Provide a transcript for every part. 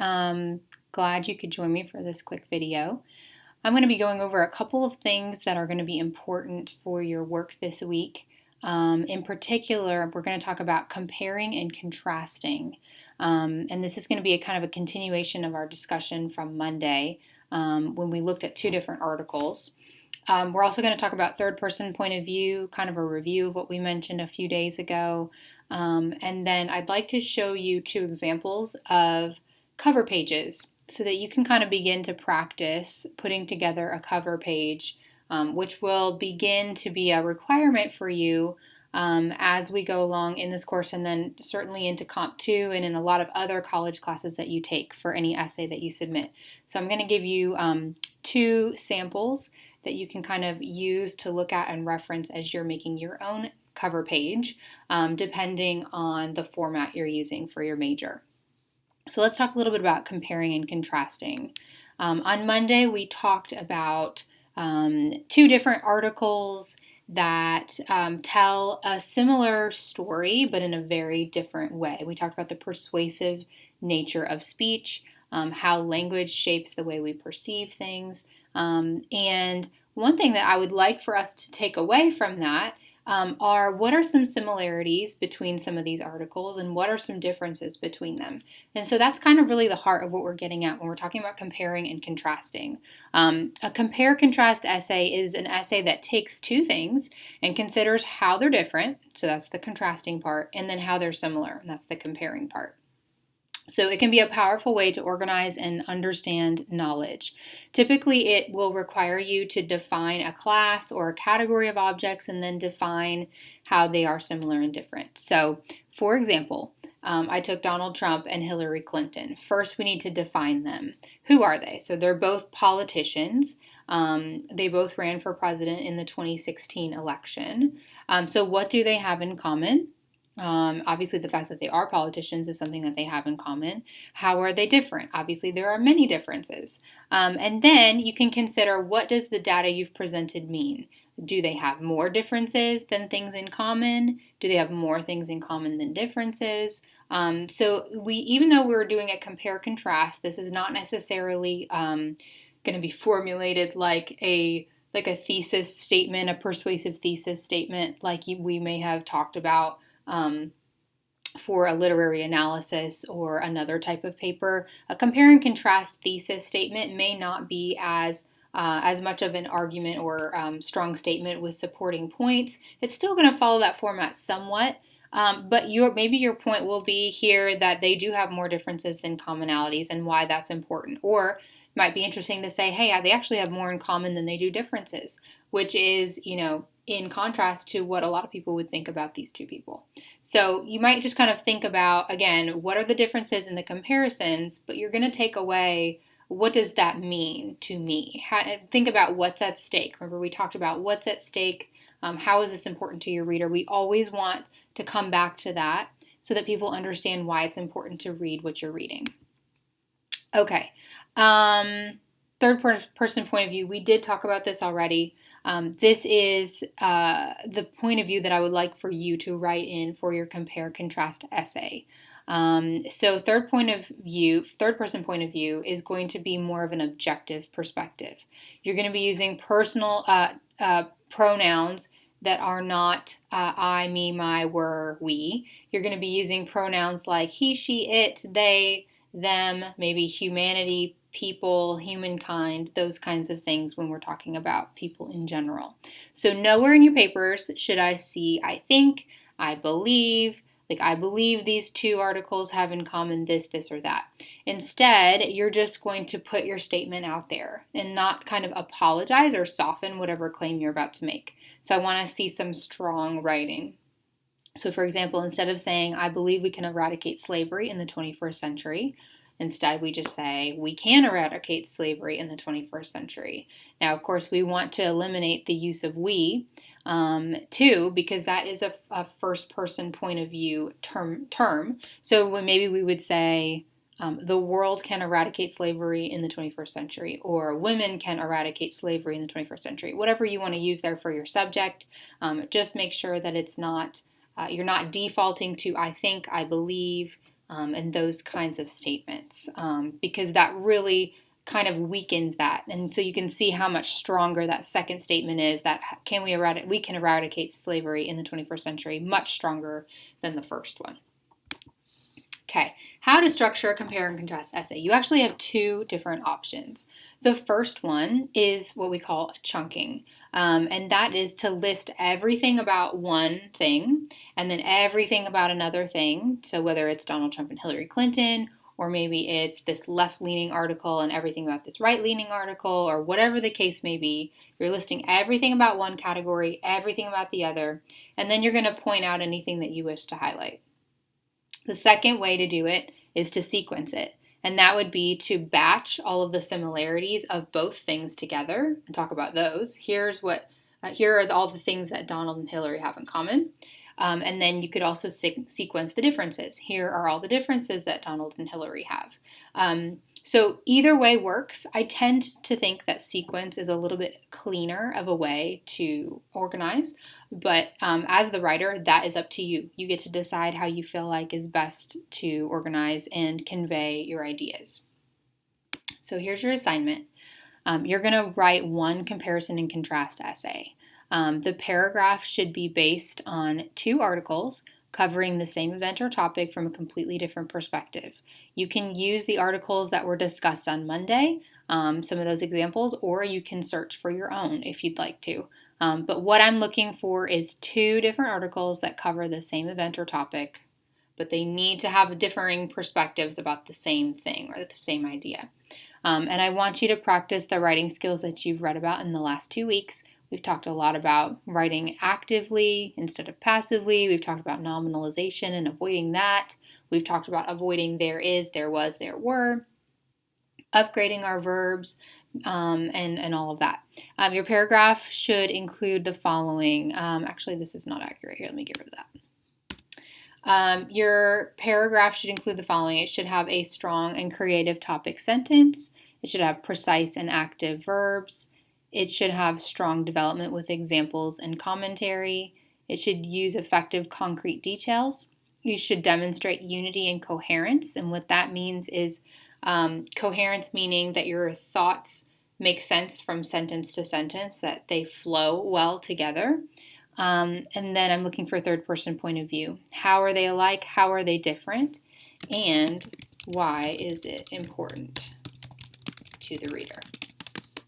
Glad you could join me for this quick video. I'm going to be going over a couple of things that are going to be important for your work this week. In particular, we're going to talk about comparing and contrasting. And this is going to be a kind of a continuation of our discussion from Monday when we looked at two different articles. We're also going to talk about third-person point of view, kind of a review of what we mentioned a few days ago. And then I'd like to show you two examples of cover pages so that you can kind of begin to practice putting together a cover page, which will begin to be a requirement for you as we go along in this course, and then certainly into Comp 2 and in a lot of other college classes that you take for any essay that you submit. So I'm going to give you two samples that you can kind of use to look at and reference as you're making your own cover page, depending on the format you're using for your major. So let's talk a little bit about comparing and contrasting. On Monday, we talked about two different articles that tell a similar story, but in a very different way. We talked about the persuasive nature of speech, how language shapes the way we perceive things. And one thing that I would like for us to take away from that are what are some similarities between some of these articles and what are some differences between them. And so that's kind of really the heart of what we're getting at when we're talking about comparing and contrasting. A compare-contrast essay is an essay that takes two things and considers how they're different, so that's the contrasting part, and then how they're similar, and that's the comparing part. So it can be a powerful way to organize and understand knowledge. Typically, it will require you to define a class or a category of objects and then define how they are similar and different. So, for example, I took Donald Trump and Hillary Clinton. First, we need to define them. Who are they? So they're both politicians. They both ran for president in the 2016 election. So what do they have in common? Obviously, the fact that they are politicians is something that they have in common. How are they different? Obviously, there are many differences. And then you can consider, what does the data you've presented mean? Do they have more differences than things in common? Do they have more things in common than differences? So even though we're doing a compare-contrast, this is not necessarily going to be formulated like a thesis statement, a persuasive thesis statement, like we may have talked about for a literary analysis or another type of paper. A compare and contrast thesis statement may not be as much of an argument or strong statement with supporting points. It's still going to follow that format somewhat, but maybe your point will be here that they do have more differences than commonalities and why that's important. Or it might be interesting to say, hey, they actually have more in common than they do differences, which is, in contrast to what a lot of people would think about these two people. So you might just kind of think about, again, what are the differences in the comparisons, but you're going to take away, what does that mean to me? Think about what's at stake. Remember, we talked about what's at stake. How is this important to your reader? We always want to come back to that so that people understand why it's important to read what you're reading. Okay. Third person point of view. We did talk about this already. This is the point of view that I would like for you to write in for your compare-contrast essay. So third person point of view is going to be more of an objective perspective. You're going to be using personal pronouns that are not I, me, my, were, we. You're going to be using pronouns like he, she, it, they, them, maybe humanity, people, humankind, those kinds of things when we're talking about people in general. So nowhere in your papers should I see I think, I believe, like I believe these two articles have in common this, this, or that. Instead, you're just going to put your statement out there and not kind of apologize or soften whatever claim you're about to make. So I want to see some strong writing. So for example, instead of saying, I believe we can eradicate slavery in the 21st century, instead we just say, we can eradicate slavery in the 21st century. Now, of course, we want to eliminate the use of we, too, because that is a first-person point of view term. So maybe we would say, the world can eradicate slavery in the 21st century, or women can eradicate slavery in the 21st century. Whatever you want to use there for your subject, just make sure that it's not, you're not defaulting to I think, I believe, and those kinds of statements, because that really kind of weakens that. And so you can see how much stronger that second statement is, that we can eradicate slavery in the 21st century, much stronger than the first one. Okay, how to structure a compare and contrast essay. You actually have two different options. The first one is what we call chunking, and that is to list everything about one thing and then everything about another thing. So whether it's Donald Trump and Hillary Clinton, or maybe it's this left-leaning article and everything about this right-leaning article, or whatever the case may be, you're listing everything about one category, everything about the other, and then you're going to point out anything that you wish to highlight. The second way to do it is to sequence it, and that would be to batch all of the similarities of both things together and talk about those. Here are all the things that Donald and Hillary have in common. And then you could also sequence the differences. Here are all the differences that Donald and Hillary have. So either way works. I tend to think that sequence is a little bit cleaner of a way to organize, but as the writer, that is up to you. You get to decide how you feel like is best to organize and convey your ideas. So here's your assignment. You're going to write one comparison and contrast essay. The paragraph should be based on two articles covering the same event or topic from a completely different perspective. You can use the articles that were discussed on Monday, some of those examples, or you can search for your own if you'd like to. But what I'm looking for is two different articles that cover the same event or topic, but they need to have differing perspectives about the same thing or the same idea. And I want you to practice the writing skills that you've read about in the last 2 weeks. We've talked a lot about writing actively instead of passively. We've talked about nominalization and avoiding that. We've talked about avoiding there is, there was, there were, upgrading our verbs, and all of that. Your paragraph should include the following. Actually, this is not accurate here. Let me get rid of that. Your paragraph should include the following. It should have a strong and creative topic sentence. It should have precise and active verbs. It should have strong development with examples and commentary. It should use effective concrete details. You should demonstrate unity and coherence. And what that means is coherence, meaning that your thoughts make sense from sentence to sentence, that they flow well together. And then I'm looking for a third person point of view. How are they alike? How are they different? And why is it important to the reader?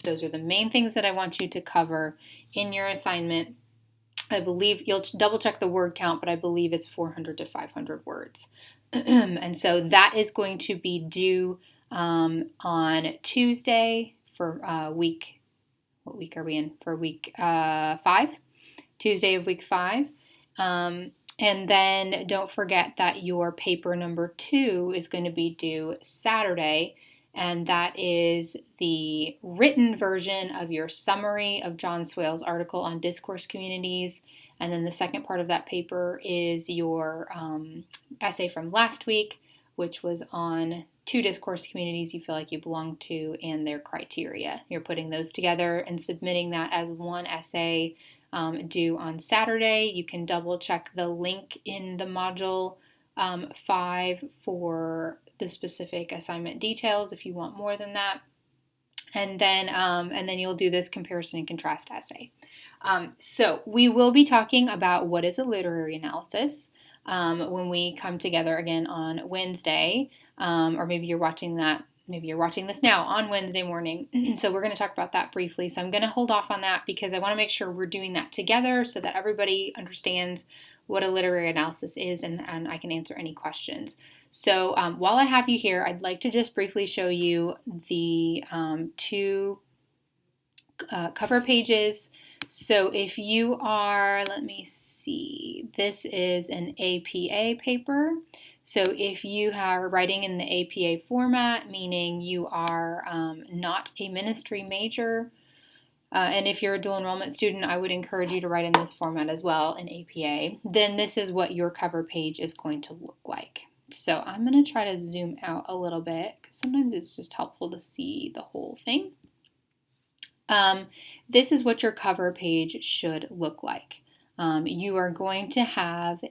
Those are the main things that I want you to cover in your assignment. I believe you'll double check the word count, but I believe it's 400 to 500 words. And so that is going to be due on Tuesday for what week are we in? For week 5, Tuesday of week 5. And then don't forget that your paper number 2 is going to be due Saturday. And that is the written version of your summary of John Swale's article on discourse communities. And then the second part of that paper is your essay from last week, which was on 2 discourse communities you feel like you belong to and their criteria. You're putting those together and submitting that as one essay due on Saturday. You can double check the link in the module 5 for the specific assignment details if you want more than that. And then you'll do this comparison and contrast essay. So we will be talking about what is a literary analysis when we come together again on Wednesday, or maybe you're watching this now on Wednesday morning. So we're going to talk about that briefly. So I'm going to hold off on that because I want to make sure we're doing that together so that everybody understands what a literary analysis is and I can answer any questions. So while I have you here, I'd like to just briefly show you the 2 cover pages. So if you are, let me see, this is an APA paper. So if you are writing in the APA format, meaning you are not a ministry major, and if you're a dual enrollment student, I would encourage you to write in this format as well, in APA, then this is what your cover page is going to look like. So I'm going to try to zoom out a little bit because sometimes it's just helpful to see the whole thing. This is what your cover page should look like. You're going to have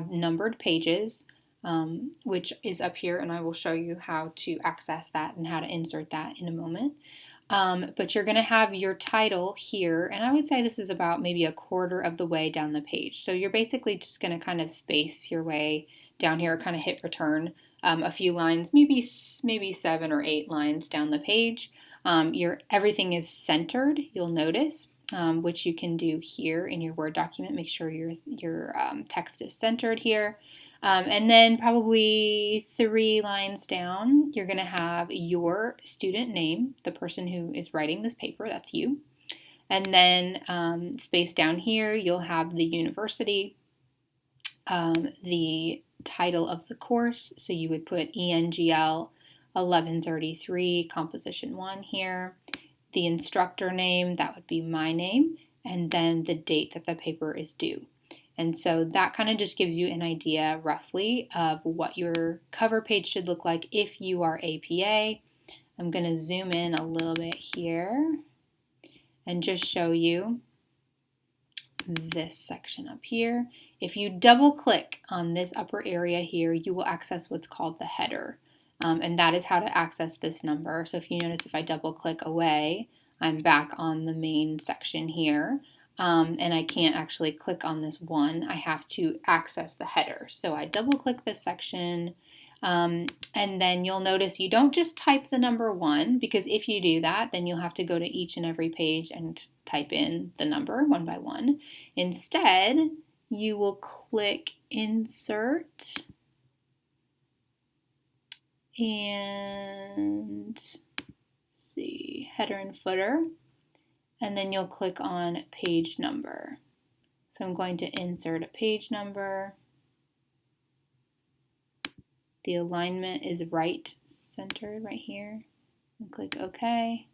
numbered pages which is up here, and I will show you how to access that and how to insert that in a moment. But you're going to have your title here, and I would say this is about maybe a quarter of the way down the page. So you're basically just going to kind of space your way down here, kind of hit return a few lines, maybe 7 or 8 lines down the page. Everything is centered, you'll notice, which you can do here in your Word document. Make sure your text is centered here. And then probably 3 lines down, you're going to have your student name, the person who is writing this paper, that's you. And then space down here, you'll have the university, the title of the course. So you would put ENGL 1133 Composition 1 here. The instructor name, that would be my name, and then the date that the paper is due. And so that kind of just gives you an idea roughly of what your cover page should look like if you are APA. I'm going to zoom in a little bit here and just show you this section up here. If you double click on this upper area here, you will access what's called the header. And that is how to access this number. So if you notice, if I double click away, I'm back on the main section here. And I can't actually click on this one. I have to access the header. So I double click this section, and then you'll notice you don't just type the number 1, because if you do that, then you'll have to go to each and every page and type in the number one by one. Instead, you will click Insert and see, header and footer. And then you'll click on page number. So I'm going to insert a page number. The alignment is right centered right here. And click OK.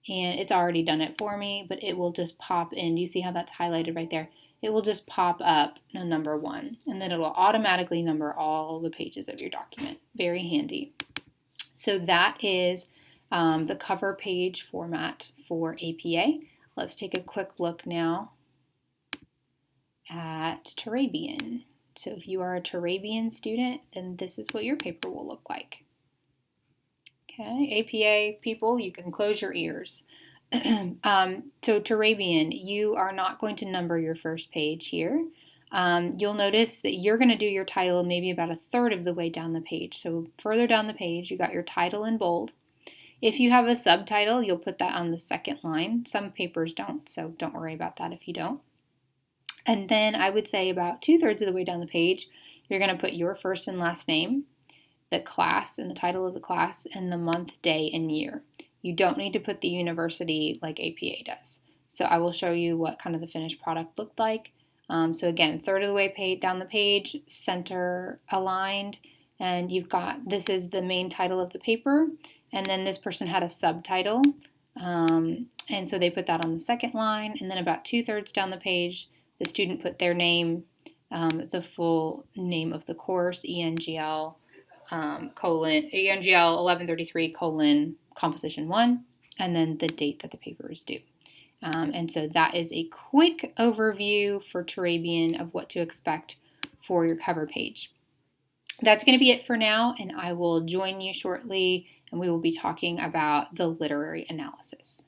And it's already done it for me, but it will just pop in. Do you see how that's highlighted right there? It will just pop up a number 1, and then it will automatically number all the pages of your document. Very handy. So that is the cover page format for APA. Let's take a quick look now at Turabian. So if you are a Turabian student, then this is what your paper will look like. Okay, APA people, you can close your ears. So Turabian, you are not going to number your first page here. You'll notice that you're going to do your title maybe about a third of the way down the page. So further down the page, you got your title in bold. If you have a subtitle, you'll put that on the second line. Some papers don't, so don't worry about that if you don't. And then I would say about 2/3 of the way down the page, you're going to put your first and last name, the class and the title of the class, and the month, day, and year. You don't need to put the university like APA does. So I will show you what kind of the finished product looked like. So again, third of the way down the page, center aligned, and you've got, this is the main title of the paper, and then this person had a subtitle, and so they put that on the second line, and then about 2/3 down the page, the student put their name, the full name of the course, ENGL, ENGL 1133 Composition 1, and then the date that the paper is due. And so that is a quick overview for Turabian of what to expect for your cover page. That's going to be it for now, and I will join you shortly, and we will be talking about the literary analysis.